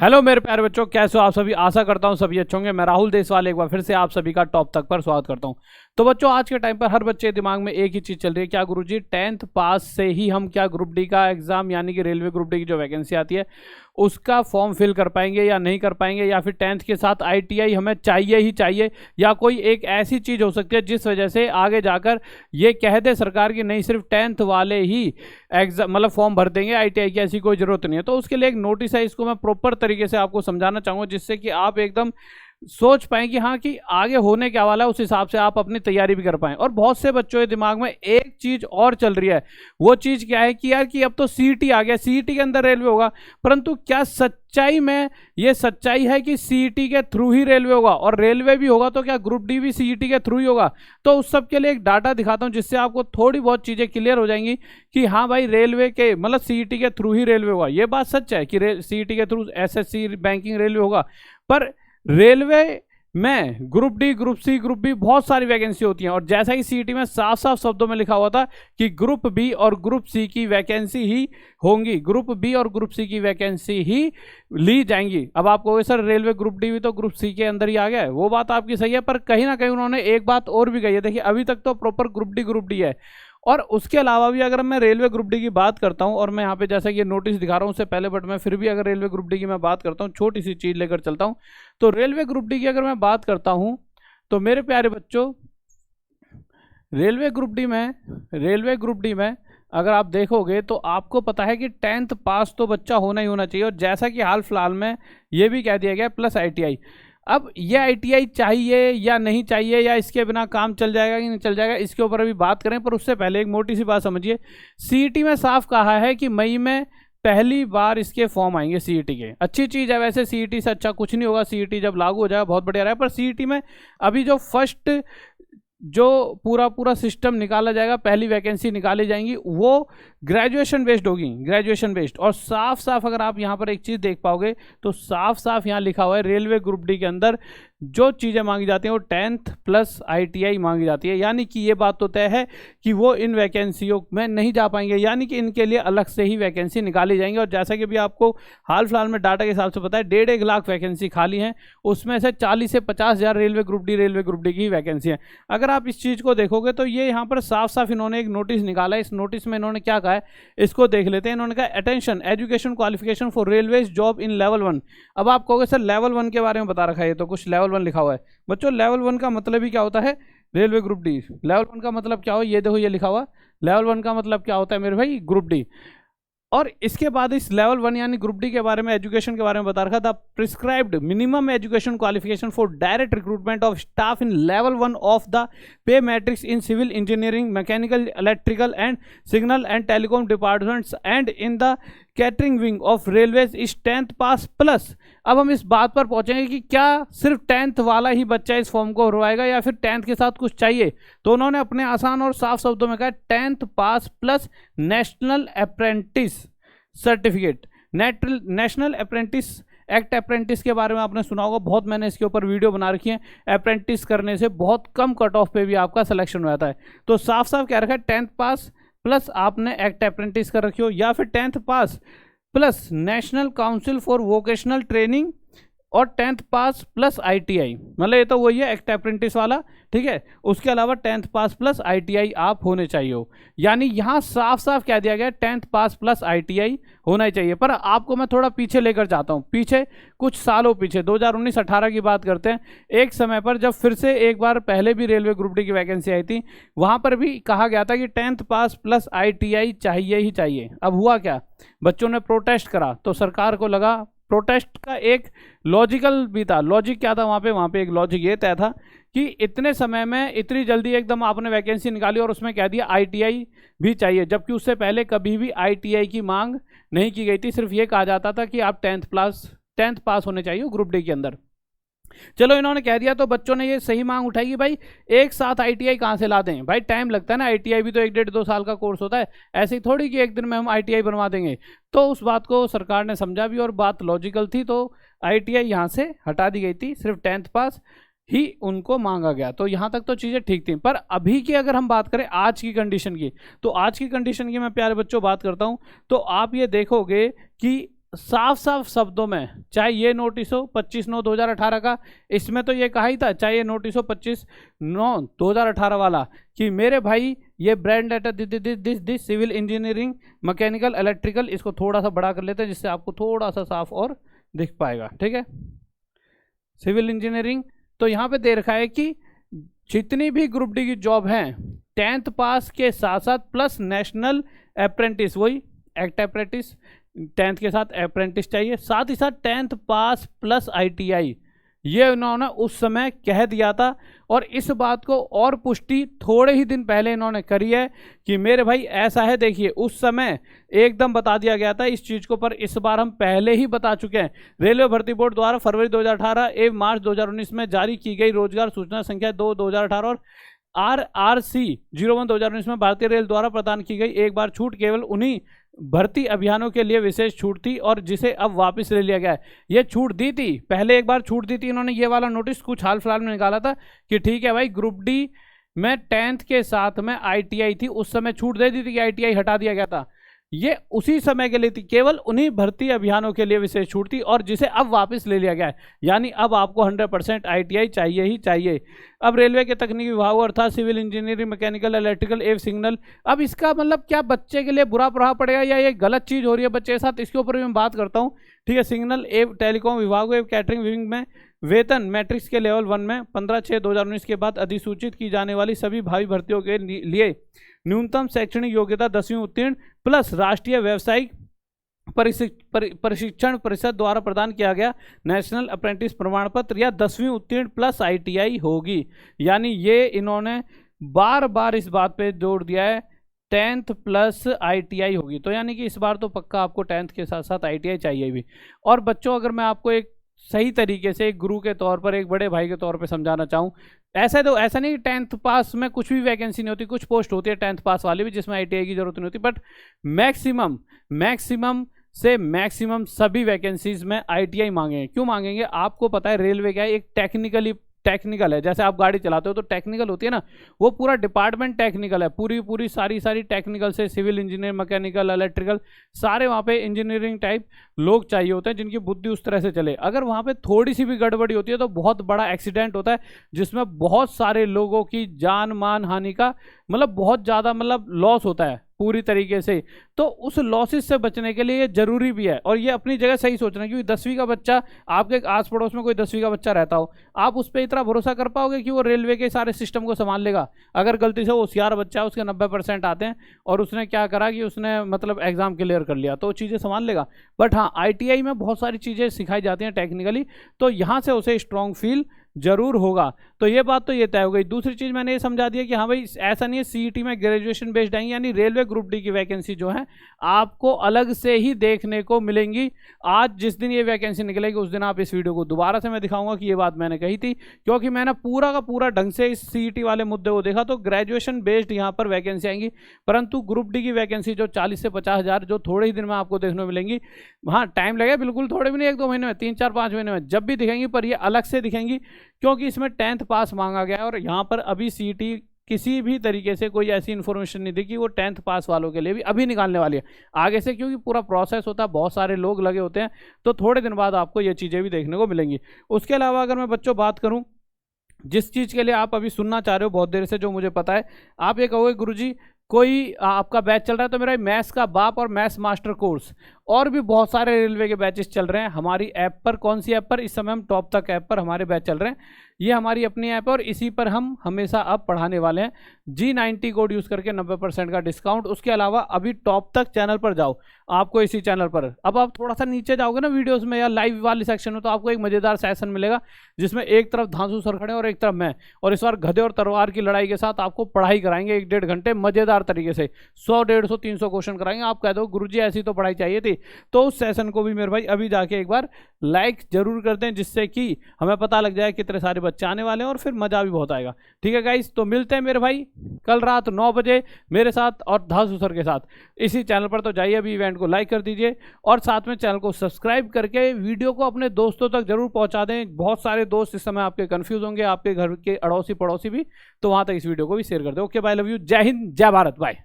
Hello मेरे प्यारे बच्चों, कैसे हो आप सभी। आशा करता हूँ सभी अच्छे होंगे। मैं राहुल देसवाल एक बार फिर से आप सभी का टॉप तक पर स्वागत करता हूँ। तो बच्चों, आज के टाइम पर हर बच्चे के दिमाग में एक ही चीज़ चल रही है, क्या गुरुजी 10th पास से ही हम क्या ग्रुप डी का एग्जाम यानी कि रेलवे ग्रुप डी की जो वैकेंसी आती है उसका फॉर्म फिल कर पाएंगे या नहीं कर पाएंगे, या फिर 10th के साथ ITI हमें चाहिए ही चाहिए, या कोई एक ऐसी चीज़ हो सकती है जिस वजह से आगे जाकर ये कह दे सरकार की नहीं सिर्फ 10th वाले ही एग्जाम मतलब फॉर्म भर देंगे, ITI की ऐसी कोई ज़रूरत नहीं है। तो उसके लिए एक नोटिस है, इसको मैं प्रॉपर तरीके से आपको समझाना चाहूँगा जिससे कि आप एकदम सोच पाएं कि हाँ कि आगे होने क्या वाला है, उस हिसाब से आप अपनी तैयारी भी कर पाएं। और बहुत से बच्चों के दिमाग में एक चीज और चल रही है, वो चीज क्या है कि यार कि अब तो CET आ गया, CET के अंदर रेलवे होगा, परंतु क्या सच्चाई में ये सच्चाई है कि CET के थ्रू ही रेलवे होगा, और रेलवे भी होगा तो क्या ग्रुप डी भी CET के थ्रू ही होगा? तो उस सब के लिए एक डाटा दिखाता हूं जिससे आपको थोड़ी बहुत चीजें क्लियर हो जाएंगी कि हाँ भाई रेलवे के मतलब CET के थ्रू ही रेलवे होगा। ये बात सच है कि CET के थ्रू SSC बैंकिंग रेलवे होगा, पर रेलवे में group D, group C, group B बहुत सारी वैकेंसी होती हैं। और जैसा कि CET में साफ साफ शब्दों में लिखा हुआ था कि ग्रुप बी और ग्रुप सी की वैकेंसी ही होंगी, ग्रुप बी और ग्रुप सी की वैकेंसी ही ली जाएंगी। अब आप कहोगे सर रेलवे ग्रुप डी भी तो ग्रुप सी के अंदर ही आ गया है, वो बात आपकी सही है, पर कहीं ना कहीं उन्होंने एक बात और भी कही है। देखिए अभी तक तो प्रॉपर ग्रुप डी है, और उसके अलावा भी अगर मैं रेलवे ग्रुप डी की बात करता हूं, और मैं यहाँ पे जैसा कि ये नोटिस दिखा रहा हूँ उससे पहले, बट मैं फिर भी अगर रेलवे ग्रुप डी की मैं बात करता हूँ, छोटी सी चीज़ लेकर चलता हूँ। तो रेलवे ग्रुप डी की अगर मैं बात करता हूँ तो मेरे प्यारे बच्चों, रेलवे ग्रुप डी में अगर आप देखोगे तो आपको पता है कि 10th पास तो बच्चा होना ही होना चाहिए। और जैसा कि हाल फिलहाल में ये भी कह दिया गया प्लस ITI। अब ये ITI चाहिए या नहीं चाहिए, या इसके बिना काम चल जाएगा कि नहीं चल जाएगा, इसके ऊपर अभी बात करें। पर उससे पहले एक मोटी सी बात समझिए, CET में साफ कहा है कि मई में पहली बार इसके फॉर्म आएंगे CET के। अच्छी चीज़ है वैसे, CET से अच्छा कुछ नहीं होगा, CET जब लागू हो जाएगा बहुत बढ़िया रहा है। पर CET में अभी जो फर्स्ट जो पूरा सिस्टम निकाला जाएगा, पहली वैकेंसी निकाली जाएंगी, वो ग्रेजुएशन बेस्ड होगी, ग्रेजुएशन बेस्ड। और साफ साफ अगर आप यहाँ पर एक चीज़ देख पाओगे तो साफ साफ यहाँ लिखा हुआ है रेलवे ग्रुप डी के अंदर जो चीज़ें मांगी जाती हैं वो 10th प्लस ITI मांगी जाती है। यानी कि ये बात तो तय है कि वो इन वैकेंसियों में नहीं जा पाएंगे, यानी कि इनके लिए अलग से ही वैकेंसी निकाली जाएंगी। और जैसा कि भी आपको हाल फिलहाल में डाटा के हिसाब से पता है 1.5 लाख वैकेंसी खाली हैं, उसमें से 40 से 50 हज़ार रेलवे ग्रुप डी की वैकेंसी है। अगर आप इस चीज़ को देखोगे तो ये यहाँ पर साफ साफ इन्होंने एक नोटिस निकाला है। इस नोटिस में इन्होंने क्या कहा है इसको देख लेते हैं। इन्होंने कहा attention, education qualification for railway job in level 1। अब आप कहोगे सर लेवल 1 के बारे में बता रखा है, ये तो कुछ लेवल 1 लिखा हुआ है। बच्चों लेवल 1 का मतलब ही क्या होता है, रेलवे ग्रुप डी। लेवल 1 का मतलब क्या हो, ये देखो ये लिखा हुआ, लेवल 1 का मतलब क्या होता है मेरे भाई, ग्रुप डी। और इसके बाद इस लेवल 1 यानी ग्रुप डी के बारे में, एजुकेशन के बारे में बता रखा था, prescribed minimum education qualification for direct recruitment of staff in level 1 of the pay matrix in civil engineering, mechanical, electrical and signal and telecom departments and in the catering wing of railways is 10th pass plus. अब हम इस बात पर पहुंचेंगे कि क्या सिर्फ 10th वाला ही बच्चा इस फॉर्म को भरवाएगा या फिर 10th के साथ कुछ चाहिए। तो उन्होंने अपने आसान और साफ शब्दों में कहा 10th pass plus national apprentice certificate. National apprentice act, apprentice के बारे में आपने सुना होगा, बहुत मैंने इसके ऊपर वीडियो बना रखी है। अप्रेंटिस करने से बहुत कम कट ऑफ पे भी आपका सिलेक्शन हो जाता है। तो साफ साफ कह रखा है 10th पास प्लस आपने एक्ट अप्रेंटिस कर रखी हो, या फिर 10th pass plus national council for vocational training और 10th पास प्लस ITI, मतलब ये तो वही है एक्ट अप्रेंटिस वाला, ठीक है। उसके अलावा 10th पास प्लस ITI आप होने चाहिए हो। यानी यहाँ साफ साफ कह दिया गया 10th पास प्लस ITI होना ही चाहिए। पर आपको मैं थोड़ा पीछे लेकर जाता हूँ, पीछे कुछ सालों पीछे 2019-18 की बात करते हैं। एक समय पर जब फिर से एक बार पहले भी रेलवे ग्रुप डी की वैकेंसी आई थी, वहाँ पर भी कहा गया था कि 10th पास प्लस ITI चाहिए ही चाहिए। अब हुआ क्या, बच्चों ने प्रोटेस्ट करा तो सरकार को लगा, प्रोटेस्ट का एक लॉजिकल भी था। लॉजिक क्या था वहाँ पे एक लॉजिक ये तय था कि इतने समय में इतनी जल्दी एकदम आपने वैकेंसी निकाली और उसमें कह दिया ITI भी चाहिए, जबकि उससे पहले कभी भी ITI की मांग नहीं की गई थी। सिर्फ ये कहा जाता था कि आप 10th पास होने चाहिए ग्रुप डी के अंदर। चलो इन्होंने कह दिया तो बच्चों ने ये सही मांग उठाई कि भाई एक साथ ITI कहाँ से ला दें, भाई टाइम लगता है ना, ITI भी तो 1-1.5-2 साल का कोर्स होता है, ऐसे ही थोड़ी कि एक दिन में हम ITI बनवा देंगे। तो उस बात को सरकार ने समझा भी और बात लॉजिकल थी, तो ITI यहाँ से हटा दी गई थी, सिर्फ 10th पास ही उनको मांगा गया। तो यहाँ तक तो चीज़ें ठीक थी। पर अभी की अगर हम बात करें आज की कंडीशन की, तो आज की कंडीशन की मैं प्यारे बच्चों बात करता हूँ, तो आप ये देखोगे कि साफ साफ शब्दों में, चाहे ये नोटिस हो 25/9/2018 का, इसमें तो ये कहा ही था, चाहे ये नोटिस हो 25/9/2018 वाला, कि मेरे भाई ये brand data this civil engineering mechanical electrical, इसको थोड़ा सा बड़ा कर लेते हैं जिससे आपको थोड़ा सा साफ और दिख पाएगा, ठीक है। सिविल इंजीनियरिंग, तो यहाँ पे दे रखा है कि जितनी भी ग्रुप डी की जॉब है 10th पास के साथ साथ प्लस नेशनल अप्रेंटिस, वही एक्ट अप्रेंटिस, 10th के साथ अप्रेंटिस चाहिए, साथ ही साथ 10th पास प्लस ITI, ये उन्होंने उस समय कह दिया था। और इस बात को और पुष्टि थोड़े ही दिन पहले इन्होंने करी है कि मेरे भाई ऐसा है, देखिए उस समय एकदम बता दिया गया था इस चीज़ को, पर इस बार हम पहले ही बता चुके हैं। रेलवे भर्ती बोर्ड द्वारा फरवरी 2018 एवं मार्च 2019 में जारी की गई रोजगार सूचना संख्या 2/2018 और RRC 01/2019 में भारतीय रेल द्वारा प्रदान की गई एक बार छूट केवल उन्हीं भर्ती अभियानों के लिए विशेष छूट थी और जिसे अब वापस ले लिया गया है। ये छूट दी थी, पहले एक बार छूट दी थी इन्होंने, ये वाला नोटिस कुछ हाल फिलहाल में निकाला था कि ठीक है भाई ग्रुप डी में 10th के साथ में ITI थी, उस समय छूट दे दी थी कि ITI हटा दिया गया था, ये उसी समय के लिए थी, केवल उन्हीं भर्ती अभियानों के लिए विशेष छूट थी और जिसे अब वापस ले लिया गया है। यानी अब आपको 100% ITI चाहिए ही चाहिए। अब रेलवे के तकनीकी विभाग अर्थात सिविल इंजीनियरिंग मैकेनिकल इलेक्ट्रिकल एवं सिग्नल, अब इसका मतलब क्या बच्चे के लिए बुरा प्रभाव पड़ेगा या ये गलत चीज़ हो रही है बच्चे के साथ, इसके ऊपर भी मैं बात करता हूँ, ठीक है। सिग्नल एवं टेलीकॉम विभाग एवं कैटरिंग विभाग में वेतन मैट्रिक्स के लेवल 1 में 15/6/2019 के बाद अधिसूचित की जाने वाली सभी भावी भर्तियों के लिए न्यूनतम शैक्षणिक योग्यता 10वीं उत्तीर्ण प्लस राष्ट्रीय व्यावसायिक प्रशिक्षण परिषद द्वारा प्रदान किया गया नेशनल अप्रेंटिस प्रमाण पत्र या 10वीं उत्तीर्ण प्लस ITI होगी। यानी ये इन्होंने बार बार इस बात पे जोर दिया है 10th प्लस ITI होगी, तो यानी कि इस बार तो पक्का आपको 10th के साथ साथ ITI चाहिए भी। और बच्चों अगर मैं आपको एक सही तरीके से एक गुरु के तौर पर, एक बड़े भाई के तौर पर समझाना चाहूँ, ऐसा नहीं कि 10th पास में कुछ भी वैकेंसी नहीं होती, कुछ पोस्ट होती है 10th पास वाली भी जिसमें ITI की जरूरत नहीं होती, बट मैक्सिमम से मैक्सिमम सभी वैकेंसीज में ITI मांगेंगे। क्यों मांगेंगे? आपको पता है रेलवे क्या है, एक टेक्निकल है, जैसे आप गाड़ी चलाते हो तो टेक्निकल होती है ना, वो पूरा डिपार्टमेंट टेक्निकल है, पूरी सारी टेक्निकल से सिविल इंजीनियर मैकेनिकल इलेक्ट्रिकल सारे वहाँ पे इंजीनियरिंग टाइप लोग चाहिए होते हैं जिनकी बुद्धि उस तरह से चले। अगर वहाँ पे थोड़ी सी भी गड़बड़ी होती है तो बहुत बड़ा एक्सीडेंट होता है जिसमें बहुत सारे लोगों की जान मान हानि का बहुत ज़्यादा लॉस होता है पूरी तरीके से। तो उस लॉसेस से बचने के लिए ये जरूरी भी है और ये अपनी जगह सही सोचना, क्योंकि 10वीं का बच्चा, आपके आस पड़ोस में कोई 10वीं का बच्चा रहता हो, आप उस पर इतना भरोसा कर पाओगे कि वो रेलवे के सारे सिस्टम को संभाल लेगा? अगर गलती से वो होशियार बच्चा है, उसके 90% आते हैं और उसने क्या करा कि उसने एग्जाम क्लियर कर लिया, तो चीज़ें संभाल लेगा। बट हाँ, ITI में बहुत सारी चीज़ें सिखाई जाती हैं टेक्निकली, तो यहाँ से उसे स्ट्रॉन्ग फील जरूर होगा। तो ये बात तो ये तय हो गई। दूसरी चीज़ मैंने ये समझा दिया कि हाँ भाई ऐसा नहीं है CET में ग्रेजुएशन बेस्ड आएंगी, यानी रेलवे ग्रुप डी की वैकेंसी जो है आपको अलग से ही देखने को मिलेंगी। आज जिस दिन ये वैकेंसी निकलेगी उस दिन आप इस वीडियो को दोबारा से मैं दिखाऊंगा कि ये बात मैंने कही थी, क्योंकि मैंने पूरा का पूरा ढंग से इस CET वाले मुद्दे को देखा। तो ग्रेजुएशन बेस्ड यहाँ पर वैकेंसी आएंगी, परंतु ग्रुप डी की वैकेंसी जो 40 से 50 हज़ार जो थोड़े ही दिन में आपको देखने को मिलेंगी, हाँ टाइम लगेगा, बिल्कुल थोड़े भी नहीं, 1-2 महीने में, 3-4-5 महीने में जब भी दिखेंगी, पर ये अलग से दिखेंगी क्योंकि इसमें 10th पास मांगा गया है। और यहाँ पर अभी CET किसी भी तरीके से कोई ऐसी इन्फॉर्मेशन नहीं दी कि वो 10th पास वालों के लिए भी अभी निकालने वाली है आगे से, क्योंकि पूरा प्रोसेस होता है, बहुत सारे लोग लगे होते हैं, तो थोड़े दिन बाद आपको ये चीज़ें भी देखने को मिलेंगी। उसके अलावा अगर मैं बच्चों बात करूँ जिस चीज़ के लिए आप अभी सुनना चाह रहे हो बहुत देर से, जो मुझे पता है, आप ये कहोगे गुरुजी कोई आपका बैच चल रहा है तो मेरा मैथ्स का बाप और मैथ्स मास्टर कोर्स और भी बहुत सारे रेलवे के बैचेस चल रहे हैं हमारी ऐप पर। कौन सी ऐप पर? इस समय हम टॉप तक ऐप पर हमारे बैच चल रहे हैं, ये हमारी अपनी ऐप है और इसी पर हम हमेशा अब पढ़ाने वाले हैं। G90 कोड यूज़ करके 90% का डिस्काउंट। उसके अलावा अभी टॉप तक चैनल पर जाओ, आपको इसी चैनल पर, अब आप थोड़ा सा नीचे जाओगे ना वीडियोस में या लाइव वाले सेक्शन में, तो आपको एक मज़ेदार सेशन मिलेगा जिसमें एक तरफ धांसू सर खड़े और एक तरफ मैं, और इस बार गधे और तलवार की लड़ाई के साथ आपको पढ़ाई कराएंगे 1-1.5 घंटे मज़ेदार तरीके से, 100-150-300 क्वेश्चन कराएंगे। आप कह दो गुरुजी ऐसी तो पढ़ाई चाहिए थी, तो उस सेशन को भी मेरे भाई अभी जाके एक बार लाइक जरूर करते हैं, जिससे कि हमें पता लग जाए कितने सारे बच्चे आने वाले हैं और फिर मज़ा भी बहुत आएगा। ठीक है गाइस, तो मिलते हैं मेरे भाई कल रात 9 बजे मेरे साथ और धांसू सर के साथ इसी चैनल पर। तो जाइए अभी इवेंट को लाइक कर दीजिए और साथ में चैनल को सब्सक्राइब करके वीडियो को अपने दोस्तों तक जरूर पहुंचा दें। बहुत सारे दोस्त इस समय आपके कंफ्यूज होंगे, आपके घर के अड़ोसी पड़ोसी भी, तो वहां तक इस वीडियो को भी शेयर कर दें। ओके बाय, लव यू, जय हिंद, जय भारत, बाय।